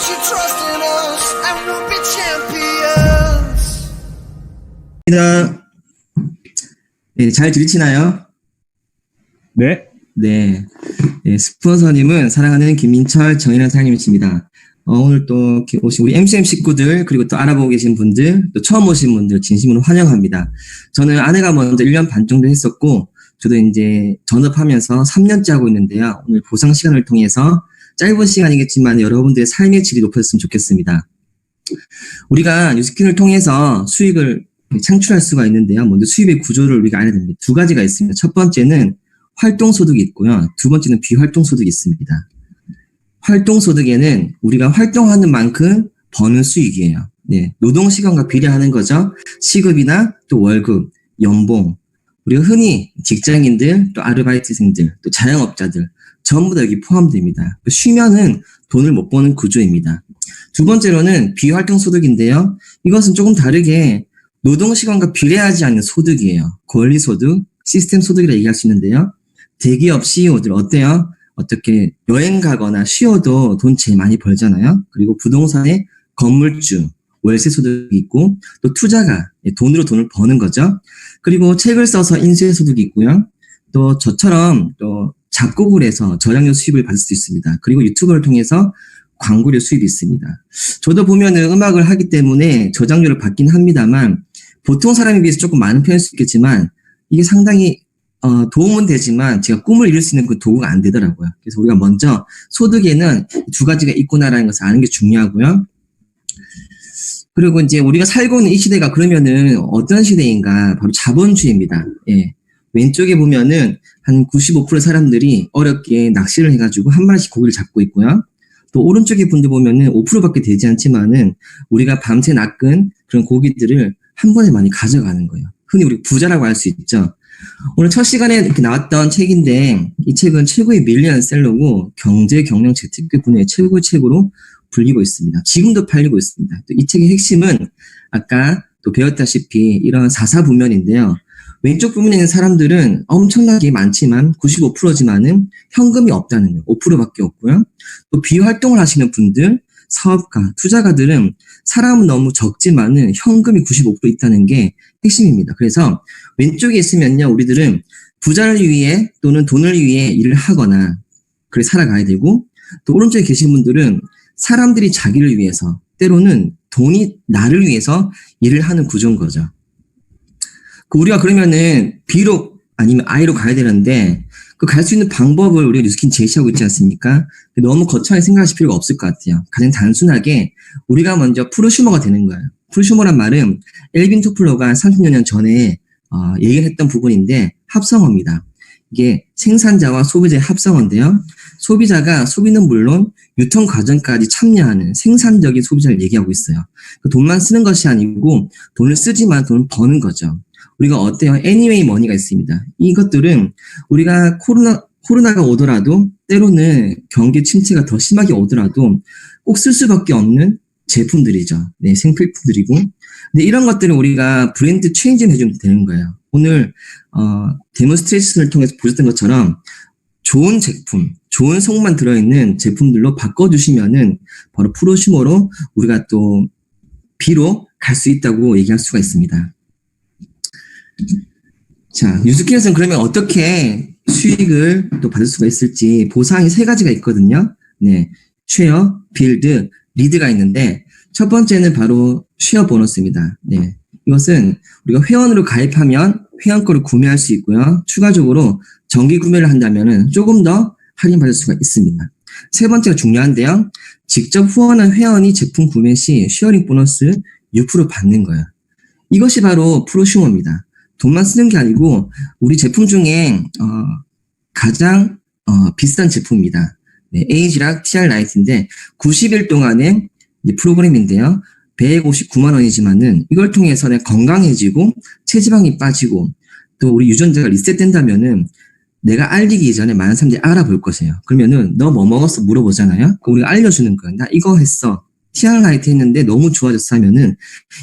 your trust in us and we'll be champions. 네, 잘 들리시나요? 네. 네. 네, 스폰서님은 사랑하는 김민철 정인환 사장님이십니다. 오늘 또 오신 우리 MCM 식구들, 그리고 또 알아보고 계신 분들, 또 처음 오신 분들 진심으로 환영합니다. 저는 아내가 먼저 1년 반 정도 했었고, 저도 이제 전업하면서 3년째 하고 있는데요. 오늘 보상 시간을 통해서 짧은 시간이겠지만 여러분들의 삶의 질이 높아졌으면 좋겠습니다. 우리가 뉴스킨을 통해서 수익을 창출할 수가 있는데요. 먼저 수입의 구조를 우리가 알아야 됩니다. 두 가지가 있습니다. 첫 번째는 활동소득이 있고요. 두 번째는 비활동소득이 있습니다. 활동소득에는 우리가 활동하는 만큼 버는 수익이에요. 네, 노동시간과 비례하는 거죠. 시급이나 또 월급, 연봉, 우리가 흔히 직장인들, 또 아르바이트생들, 또 자영업자들 전부 다 여기 포함됩니다. 쉬면은 돈을 못 버는 구조입니다. 두 번째로는 비활동소득인데요. 이것은 조금 다르게 노동시간과 비례하지 않는 소득이에요. 권리소득, 시스템소득이라 얘기할 수 있는데요. 대기업 CEO들 어때요? 어떻게 여행 가거나 쉬어도 돈 제일 많이 벌잖아요. 그리고 부동산의 건물주, 월세 소득이 있고 또 투자가 돈으로 돈을 버는 거죠. 그리고 책을 써서 인쇄 소득이 있고요. 또 저처럼 또 작곡을 해서 저작료 수입을 받을 수 있습니다. 그리고 유튜브를 통해서 광고료 수입이 있습니다. 저도 보면은 음악을 하기 때문에 저작료를 받긴 합니다만 보통 사람에 비해서 조금 많은 편일 수 있겠지만 이게 상당히 도움은 되지만 제가 꿈을 이룰 수 있는 그 도구가 안 되더라고요. 그래서 우리가 먼저 소득에는 두 가지가 있구나라는 것을 아는 게 중요하고요. 그리고 이제 우리가 살고 있는 이 시대가 그러면은 어떤 시대인가? 바로 자본주의입니다. 예. 왼쪽에 보면은 한 95% 사람들이 어렵게 낚시를 해가지고 한 마리씩 고기를 잡고 있고요. 또 오른쪽에 분들 보면은 5%밖에 되지 않지만은 우리가 밤새 낚은 그런 고기들을 한 번에 많이 가져가는 거예요. 흔히 우리 부자라고 할 수 있죠. 오늘 첫 시간에 이렇게 나왔던 책인데 이 책은 최고의 밀리언셀러고 경제 경영 재테크 분야의 최고의 책으로 불리고 있습니다. 지금도 팔리고 있습니다. 또 이 책의 핵심은 아까 또 배웠다시피 이런 4사 분면인데요. 왼쪽 부분에 있는 사람들은 엄청나게 많지만 95%지만은 현금이 없다는 거예요. 5%밖에 없고요. 또 비활동을 하시는 분들, 사업가, 투자가들은 사람은 너무 적지만은 현금이 95% 있다는 게 핵심입니다. 그래서 왼쪽에 있으면요, 우리들은 부자를 위해 또는 돈을 위해 일을 하거나 그래 살아가야 되고, 또 오른쪽에 계신 분들은 사람들이 자기를 위해서 때로는 돈이 나를 위해서 일을 하는 구조인 거죠. 우리가 그러면은 B로 아니면 I로 가야 되는데 그 갈 수 있는 방법을 우리가 뉴스킨 제시하고 있지 않습니까? 너무 거창하게 생각하실 필요가 없을 것 같아요. 가장 단순하게 우리가 먼저 프로슈머가 되는 거예요. 프로슈머란 말은 엘빈 토플러가 30년 전에 얘기를 했던 부분인데 합성어입니다. 이게 생산자와 소비자의 합성어인데요. 소비자가 소비는 물론 유통 과정까지 참여하는 생산적인 소비자를 얘기하고 있어요. 돈만 쓰는 것이 아니고 돈을 쓰지만 돈을 버는 거죠. 우리가 어때요? 애니웨이 머니가 있습니다. 이것들은 우리가 코로나가 오더라도 때로는 경기 침체가 더 심하게 오더라도 꼭 쓸 수밖에 없는 제품들이죠. 네, 생필품들이고. 근데 이런 것들은 우리가 브랜드 체인지를 해주면 되는 거예요. 오늘 데몬스트레이션을 통해서 보셨던 것처럼 좋은 제품, 좋은 속만 들어있는 제품들로 바꿔주시면은 바로 프로슈머로 우리가 또 B로 갈 수 있다고 얘기할 수가 있습니다. 자, 뉴스킨에서는 그러면 어떻게 수익을 또 받을 수가 있을지 보상이 세 가지가 있거든요. 네, 쉐어, 빌드, 리드가 있는데 첫 번째는 바로 쉐어 보너스입니다. 네, 이것은 우리가 회원으로 가입하면 회원권을 구매할 수 있고요. 추가적으로 정기 구매를 한다면은 조금 더 할인받을 수가 있습니다. 세 번째가 중요한데요. 직접 후원한 회원이 제품 구매 시 쉐어링 보너스 6% 받는 거예요. 이것이 바로 프로슈머입니다. 돈만 쓰는 게 아니고 우리 제품 중에 가장 비싼 제품입니다. 네, 에이지락 TR 라이트인데 90일 동안의 프로그램인데요. 159만 원이지만은 이걸 통해서 내가 건강해지고 체지방이 빠지고 또 우리 유전자가 리셋된다면은 내가 알리기 이전에 많은 사람들이 알아볼 것이에요. 그러면은 너 뭐 먹었어 물어보잖아요. 그럼 우리가 알려주는 거예요. 나 이거 했어. TR 라이트 했는데 너무 좋아졌어 하면은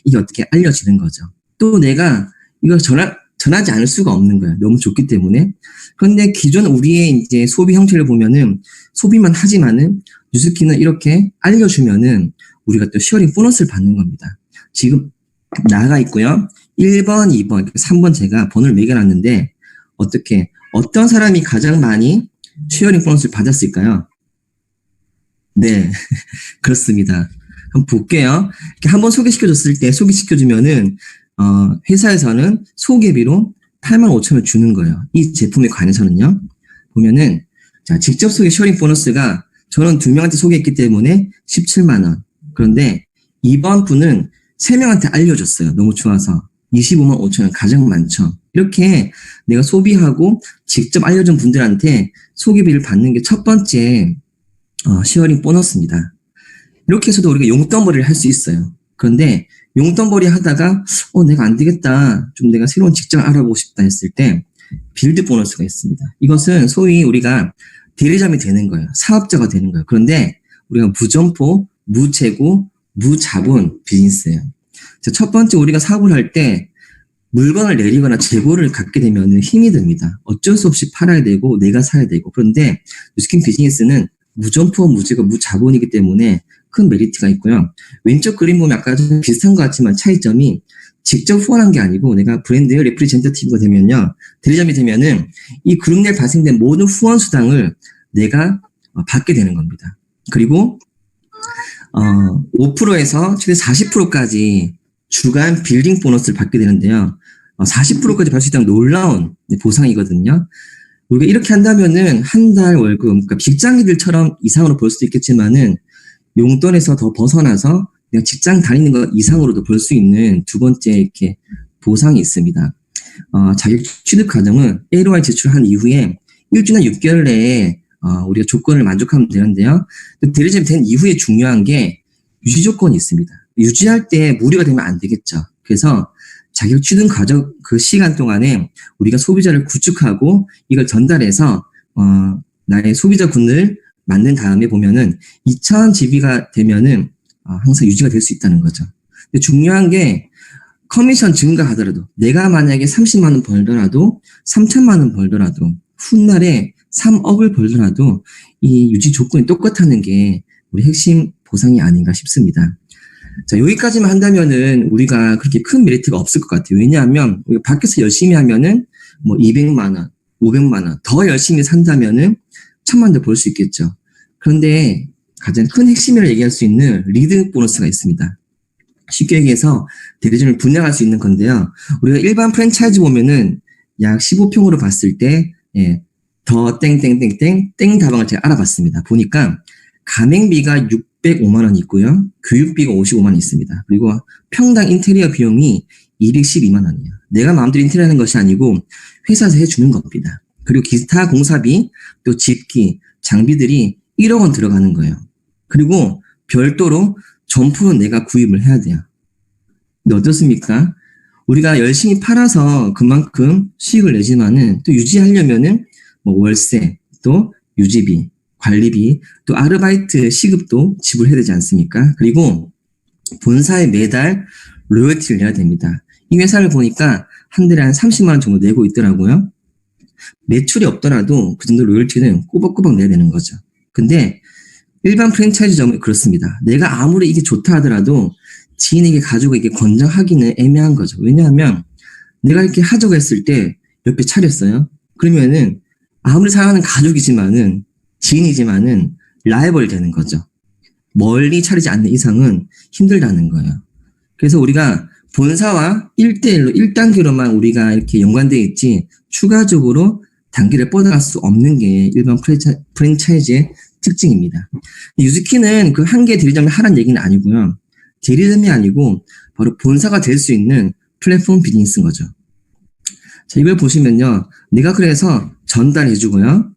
이게 어떻게 알려지는 거죠. 또 내가 이걸 전하지 않을 수가 없는 거예요. 너무 좋기 때문에. 그런데 기존 우리의 이제 소비 형태를 보면은 소비만 하지만은 뉴스키는 이렇게 알려주면은 우리가 또 쉐어링 보너스를 받는 겁니다. 지금 나가 있고요. 1번, 2번, 3번 제가 번호를 매겨놨는데 어떤 사람이 가장 많이 쉐어링 보너스를 받았을까요? 네, 그렇습니다. 한번 볼게요. 이렇게 한번 소개시켜줬을 때 소개시켜주면은 회사에서는 소개비로 85,000원 주는 거예요. 이 제품에 관해서는요. 보면은 자, 직접 소개 쉐어링 보너스가 저는 2명한테 소개했기 때문에 17만 원. 그런데 이번 분은 3명한테 알려줬어요. 너무 좋아서 25만 5천 원 가장 많죠. 이렇게 내가 소비하고 직접 알려준 분들한테 소개비를 받는 게 첫 번째 쉐어링 보너스입니다. 이렇게 해서도 우리가 용돈벌이를 할 수 있어요. 그런데 용돈벌이 하다가 내가 안 되겠다. 좀 내가 새로운 직장을 알아보고 싶다 했을 때 빌드 보너스가 있습니다. 이것은 소위 우리가 대리점이 되는 거예요. 사업자가 되는 거예요. 그런데 우리가 무점포, 무재고, 무자본 비즈니스예요. 자, 첫 번째 우리가 사업을 할 때 물건을 내리거나 재고를 갖게 되면 힘이 듭니다. 어쩔 수 없이 팔아야 되고 내가 사야 되고. 그런데 뉴스킨 비즈니스는 무점포, 무재고, 무자본이기 때문에 큰 메리트가 있고요. 왼쪽 그림 보면 아까 좀 비슷한 것 같지만 차이점이 직접 후원한 게 아니고 내가 브랜드 레프리젠터티브가 되면요. 대리점이 되면은 이 그룹 내 발생된 모든 후원 수당을 내가 받게 되는 겁니다. 그리고 5%에서 최대 40%까지 주간 빌딩 보너스를 받게 되는데요. 40%까지 받을 수 있다는 놀라운 보상이거든요. 우리가 이렇게 한다면은 한 달 월급, 그러니까 직장인들처럼 이상으로 벌 수도 있겠지만은 용돈에서 더 벗어나서 그냥 직장 다니는 것 이상으로도 벌 수 있는 두 번째 이렇게 보상이 있습니다. 자격 취득 과정은 LOI 제출한 이후에 1주나 6개월 내에 우리가 조건을 만족하면 되는데요. 대리점이 된 이후에 중요한 게 유지 조건이 있습니다. 유지할 때 무리가 되면 안 되겠죠. 그래서 자격 취득 과정 그 시간 동안에 우리가 소비자를 구축하고 이걸 전달해서 나의 소비자 군을 만든 다음에 보면은 2,000GB가 되면은 항상 유지가 될 수 있다는 거죠. 근데 중요한 게 커미션 증가하더라도 내가 만약에 30만 원 벌더라도 3천만 원 벌더라도 훗날에 3억을 벌더라도 이 유지 조건이 똑같다는 게 우리 핵심 보상이 아닌가 싶습니다. 자, 여기까지만 한다면은 우리가 그렇게 큰 메리트가 없을 것 같아요. 왜냐하면 우리가 밖에서 열심히 하면은 뭐 200만 원, 500만 원 더 열심히 산다면은 1,000만 원 더 벌 수 있겠죠. 그런데 가장 큰 핵심이라고 얘기할 수 있는 리드 보너스가 있습니다. 쉽게 얘기해서 대리점을 분양할 수 있는 건데요. 우리가 일반 프랜차이즈 보면은 약 15평으로 봤을 때 더 땡땡땡땡 땡 다방을 제가 알아봤습니다. 보니까 가맹비가 605만 원이 있고요. 교육비가 55만 원이 있습니다. 그리고 평당 인테리어 비용이 212만 원이에요. 내가 마음대로 인테리어 하는 것이 아니고 회사에서 해주는 겁니다. 그리고 기타 공사비, 또 집기, 장비들이 1억 원 들어가는 거예요. 그리고 별도로 점포는 내가 구입을 해야 돼요. 근데 어떻습니까? 우리가 열심히 팔아서 그만큼 수익을 내지만은 또 유지하려면은 뭐 월세, 또 유지비, 관리비, 또 아르바이트 시급도 지불해야 되지 않습니까? 그리고 본사에 매달 로열티를 내야 됩니다. 이 회사를 보니까 한 달에 한 30만 원 정도 내고 있더라고요. 매출이 없더라도 그 정도 로열티는 꼬박꼬박 내야 되는 거죠. 근데 일반 프랜차이즈점은 그렇습니다. 내가 아무리 이게 좋다 하더라도 지인에게 가지고 이게 권장하기는 애매한 거죠. 왜냐하면 내가 이렇게 하자고 했을 때 옆에 차렸어요. 그러면은 아무리 사랑하는 가족이지만은 지인이지만은 라이벌이 되는 거죠. 멀리 차리지 않는 이상은 힘들다는 거예요. 그래서 우리가 본사와 1대1로 1단계로만 우리가 이렇게 연관되어 있지 추가적으로 단계를 뻗어갈 수 없는 게 일반 프랜차이즈의 특징입니다. 유즈키는 그 한 개 대리점을 하라는 얘기는 아니고요. 대리점이 아니고 바로 본사가 될 수 있는 플랫폼 비즈니스인 거죠. 자, 이걸 보시면요. 내가 그래서 전달해주고요.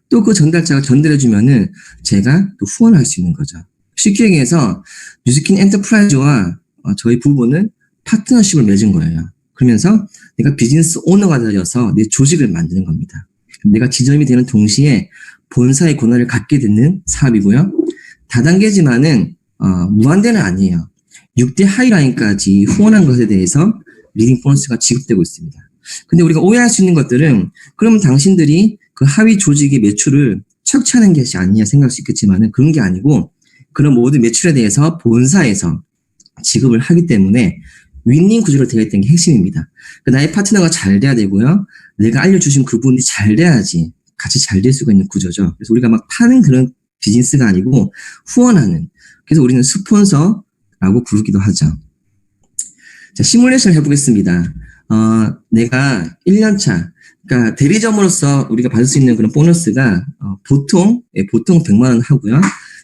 또 그 전달자가 전달해주면은 제가 또 후원을 할 수 있는 거죠. 쉽게 얘기해서 뉴스킨 엔터프라이즈와 저희 부부는 파트너십을 맺은 거예요. 그러면서 내가 비즈니스 오너가 되어서 내 조직을 만드는 겁니다. 내가 지점이 되는 동시에 본사의 권한을 갖게 되는 사업이고요. 다단계지만은 무한대는 아니에요. 6대 하이라인까지 후원한 것에 대해서 리딩 보너스가 지급되고 있습니다. 근데 우리가 오해할 수 있는 것들은 그러면 당신들이 그 하위 조직의 매출을 착취하는 것이 아니냐 생각할 수 있겠지만은 그런 게 아니고 그런 모든 매출에 대해서 본사에서 지급을 하기 때문에 윈윈 구조로 되어 있다는 게 핵심입니다. 나의 파트너가 잘 돼야 되고요. 내가 알려주신 그분이 잘 돼야지 같이 잘 될 수가 있는 구조죠. 그래서 우리가 막 파는 그런 비즈니스가 아니고 후원하는. 그래서 우리는 스폰서라고 부르기도 하죠. 자, 시뮬레이션 해보겠습니다. 내가 1년차, 그러니까 대리점으로서 우리가 받을 수 있는 그런 보너스가 보통 100만 원 하고요.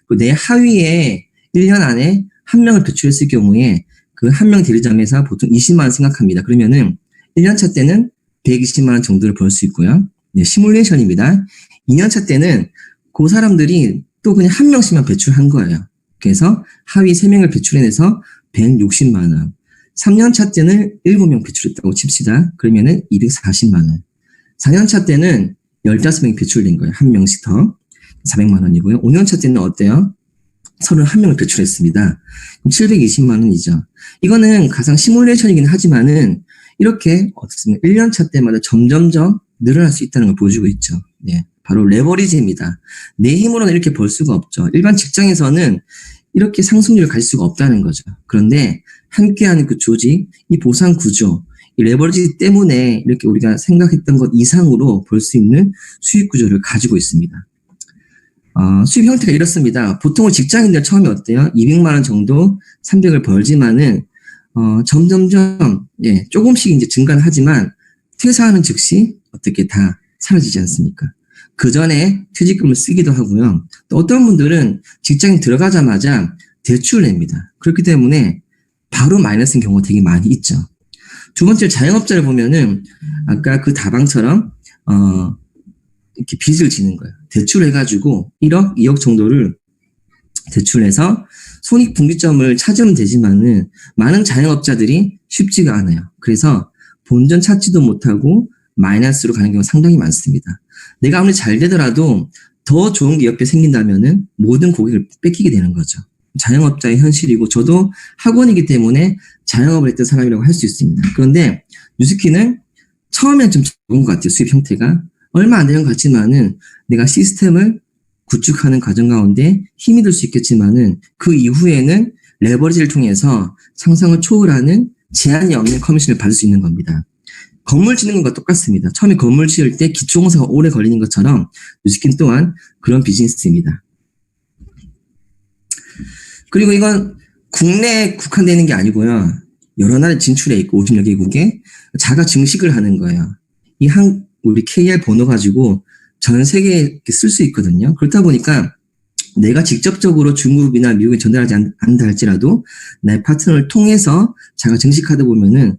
그리고 내 하위에 1년 안에 한 명을 배출했을 경우에 그 한 명 대리점에서 보통 20만 원 생각합니다. 그러면은 1년차 때는 120만 원 정도를 벌 수 있고요. 네, 시뮬레이션입니다. 2년차 때는 그 사람들이 또 그냥 한 명씩만 배출한 거예요. 그래서 하위 3명을 배출해내서 160만 원. 3년차 때는 7명 배출했다고 칩시다. 그러면은 240만 원. 4년차 때는 15명이 배출된 거예요. 한 명씩 더. 400만 원이고요. 5년차 때는 어때요? 31명을 배출했습니다. 그럼 720만 원이죠. 이거는 가상 시뮬레이션이긴 하지만은 이렇게 어떻습니까? 1년차 때마다 점점점 늘어날 수 있다는 걸 보여주고 있죠. 네, 바로 레버리지입니다. 내 힘으로는 이렇게 벌 수가 없죠. 일반 직장에서는 이렇게 상승률을 가질 수가 없다는 거죠. 그런데 함께하는 그 조직, 이 보상 구조, 이 레버리지 때문에 이렇게 우리가 생각했던 것 이상으로 벌 수 있는 수익 구조를 가지고 있습니다. 수입 형태가 이렇습니다. 보통은 직장인들 처음에 어때요? 200만 원 정도 300을 벌지만은 점점점 조금씩 이제 증가는 하지만 퇴사하는 즉시 어떻게 다 사라지지 않습니까? 그 전에 퇴직금을 쓰기도 하고요. 또 어떤 분들은 직장에 들어가자마자 대출을 냅니다. 그렇기 때문에 바로 마이너스인 경우가 되게 많이 있죠. 두 번째 자영업자를 보면은 아까 그 다방처럼 이렇게 빚을 지는 거예요. 대출해가지고 1억, 2억 정도를 대출해서 손익분기점을 찾으면 되지만은 많은 자영업자들이 쉽지가 않아요. 그래서 본전 찾지도 못하고 마이너스로 가는 경우가 상당히 많습니다. 내가 아무리 잘 되더라도 더 좋은 게 옆에 생긴다면은 모든 고객을 뺏기게 되는 거죠. 자영업자의 현실이고 저도 학원이기 때문에 자영업을 했던 사람이라고 할 수 있습니다. 그런데 뉴스키는 처음엔 좀 적은 것 같아요. 수입 형태가. 얼마 안 되는 것 같지만은 내가 시스템을 구축하는 과정 가운데 힘이 들 수 있겠지만은 그 이후에는 레버리지를 통해서 상상을 초월하는 제한이 없는 커미션을 받을 수 있는 겁니다. 건물 짓는 것과 똑같습니다. 처음에 건물 지을 때 기초공사가 오래 걸리는 것처럼 뉴스킨 또한 그런 비즈니스입니다. 그리고 이건 국내에 국한되는 게 아니고요. 여러 나라에 진출해 있고 50여 개국에 자가 증식을 하는 거예요. 우리 KR 번호 가지고 전 세계에 쓸 수 있거든요. 그렇다 보니까 내가 직접적으로 중국이나 미국에 전달하지 않는다 할지라도 나의 파트너를 통해서 자가 증식하다 보면은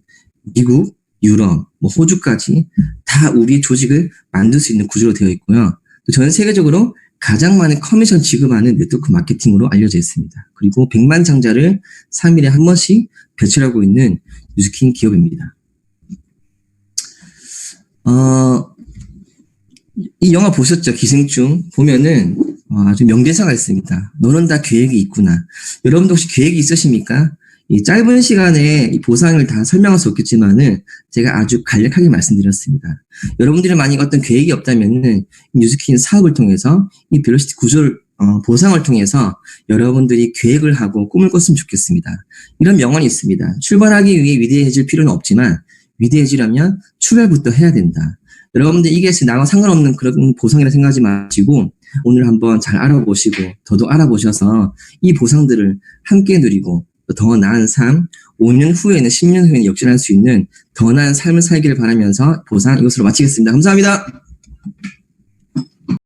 미국, 유럽, 호주까지 다 우리의 조직을 만들 수 있는 구조로 되어 있고요. 또 전 세계적으로 가장 많은 커미션 지급하는 네트워크 마케팅으로 알려져 있습니다. 그리고 100만 장자를 3일에 한 번씩 배출하고 있는 뉴스킨 기업입니다. 이 영화 보셨죠? 기생충 보면은 아주 명대사가 있습니다. 너는 다 계획이 있구나. 여러분도 혹시 계획이 있으십니까? 이 짧은 시간에 이 보상을 다 설명할 수 없겠지만은 제가 아주 간략하게 말씀드렸습니다. 여러분들이 만약 어떤 계획이 없다면은 뉴스킨 사업을 통해서 이 벨로시티 구조를 보상을 통해서 여러분들이 계획을 하고 꿈을 꿨으면 좋겠습니다. 이런 명언이 있습니다. 출발하기 위해 위대해질 필요는 없지만 위대해지려면 출발부터 해야 된다. 여러분들 이게 나와 상관없는 그런 보상이라 생각하지 마시고 오늘 한번 잘 알아보시고 더더욱 알아보셔서 이 보상들을 함께 누리고 더 나은 삶, 5년 후에는 10년 후에는 역전할 수 있는 더 나은 삶을 살기를 바라면서 보상 이것으로 마치겠습니다. 감사합니다.